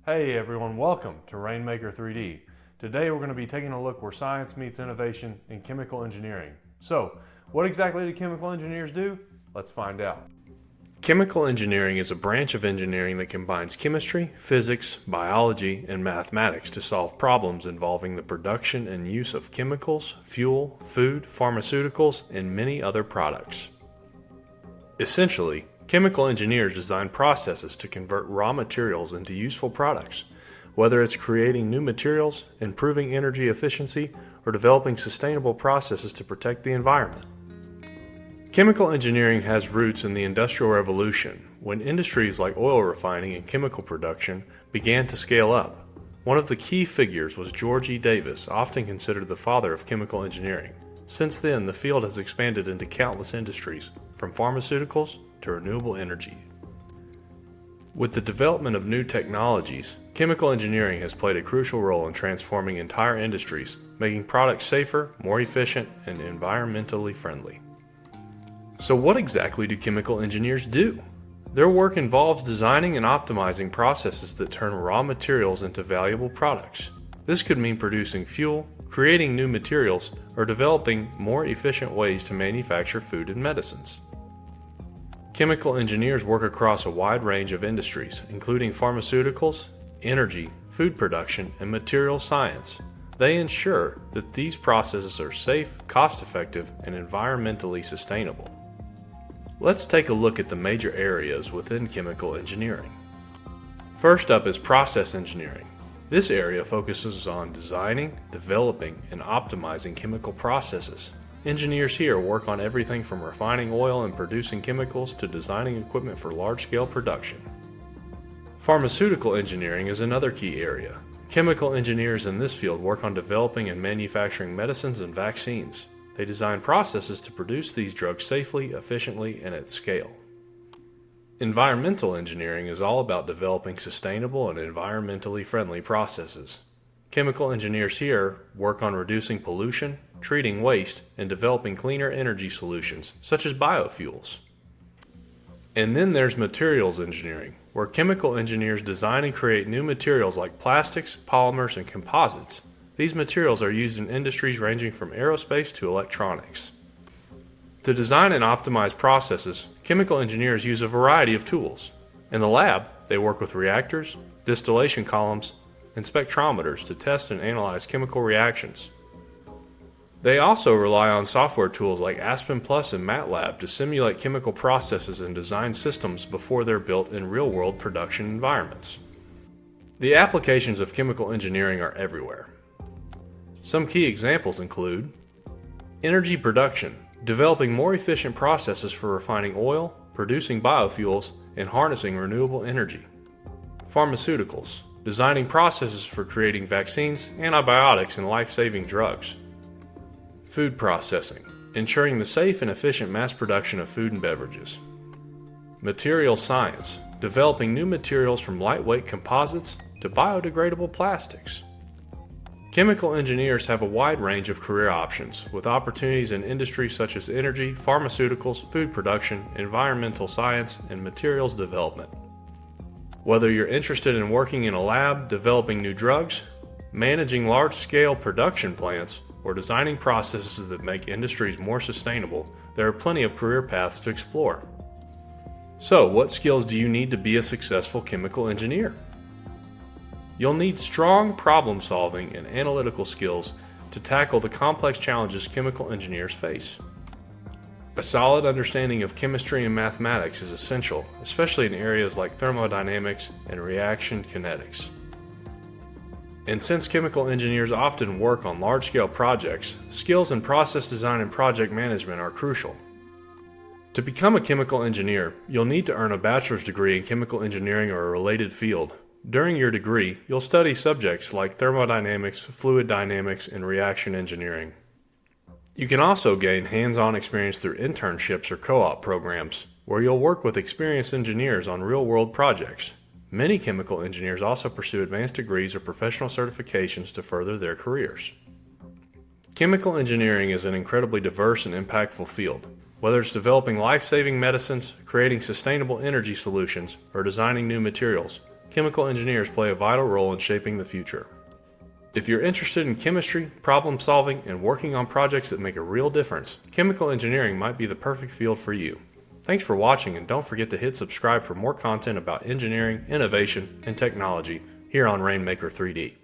Hey everyone, welcome to Rainmaker 3D. Today we're going to be taking a look where science meets innovation in chemical engineering. So, what exactly do chemical engineers do? Let's find out. Chemical engineering is a branch of engineering that combines chemistry, physics, biology, and mathematics to solve problems involving the production and use of chemicals, fuel, food, pharmaceuticals, and many other products. Essentially, chemical engineers design processes to convert raw materials into useful products, whether it's creating new materials, improving energy efficiency, or developing sustainable processes to protect the environment. Chemical engineering has roots in the Industrial Revolution, when industries like oil refining and chemical production began to scale up. One of the key figures was George E. Davis, often considered the father of chemical engineering. Since then, the field has expanded into countless industries, from pharmaceuticals to renewable energy. With the development of new technologies, chemical engineering has played a crucial role in transforming entire industries, making products safer, more efficient, and environmentally friendly. So what exactly do chemical engineers do? Their work involves designing and optimizing processes that turn raw materials into valuable products. This could mean producing fuel, creating new materials, or developing more efficient ways to manufacture food and medicines. Chemical engineers work across a wide range of industries, including pharmaceuticals, energy, food production, and materials science. They ensure that these processes are safe, cost-effective, and environmentally sustainable. Let's take a look at the major areas within chemical engineering. First up is process engineering. This area focuses on designing, developing, and optimizing chemical processes. Engineers here work on everything from refining oil and producing chemicals to designing equipment for large-scale production. Pharmaceutical engineering is another key area. Chemical engineers in this field work on developing and manufacturing medicines and vaccines. They design processes to produce these drugs safely, efficiently, and at scale. Environmental engineering is all about developing sustainable and environmentally friendly processes. Chemical engineers here work on reducing pollution, treating waste, and developing cleaner energy solutions, such as biofuels. And then there's materials engineering, where chemical engineers design and create new materials like plastics, polymers, and composites. These materials are used in industries ranging from aerospace to electronics. To design and optimize processes, chemical engineers use a variety of tools. In the lab, they work with reactors, distillation columns, and spectrometers to test and analyze chemical reactions. They also rely on software tools like Aspen Plus and MATLAB to simulate chemical processes and design systems before they're built in real-world production environments. The applications of chemical engineering are everywhere. Some key examples include energy production, developing more efficient processes for refining oil, producing biofuels, and harnessing renewable energy. Pharmaceuticals, designing processes for creating vaccines, antibiotics, and life-saving drugs. Food processing, ensuring the safe and efficient mass production of food and beverages. Materials science, developing new materials from lightweight composites to biodegradable plastics. Chemical engineers have a wide range of career options, with opportunities in industries such as energy, pharmaceuticals, food production, environmental science, and materials development. Whether you're interested in working in a lab, developing new drugs, managing large-scale production plants, or designing processes that make industries more sustainable, there are plenty of career paths to explore. So, what skills do you need to be a successful chemical engineer? You'll need strong problem-solving and analytical skills to tackle the complex challenges chemical engineers face. A solid understanding of chemistry and mathematics is essential, especially in areas like thermodynamics and reaction kinetics. And since chemical engineers often work on large-scale projects, skills in process design and project management are crucial. To become a chemical engineer, you'll need to earn a bachelor's degree in chemical engineering or a related field. During your degree, you'll study subjects like thermodynamics, fluid dynamics, and reaction engineering. You can also gain hands-on experience through internships or co-op programs, where you'll work with experienced engineers on real-world projects. Many chemical engineers also pursue advanced degrees or professional certifications to further their careers. Chemical engineering is an incredibly diverse and impactful field. Whether it's developing life-saving medicines, creating sustainable energy solutions, or designing new materials, chemical engineers play a vital role in shaping the future. If you're interested in chemistry, problem solving, and working on projects that make a real difference, chemical engineering might be the perfect field for you. Thanks for watching, and don't forget to hit subscribe for more content about engineering, innovation, and technology here on Rainmaker 3D.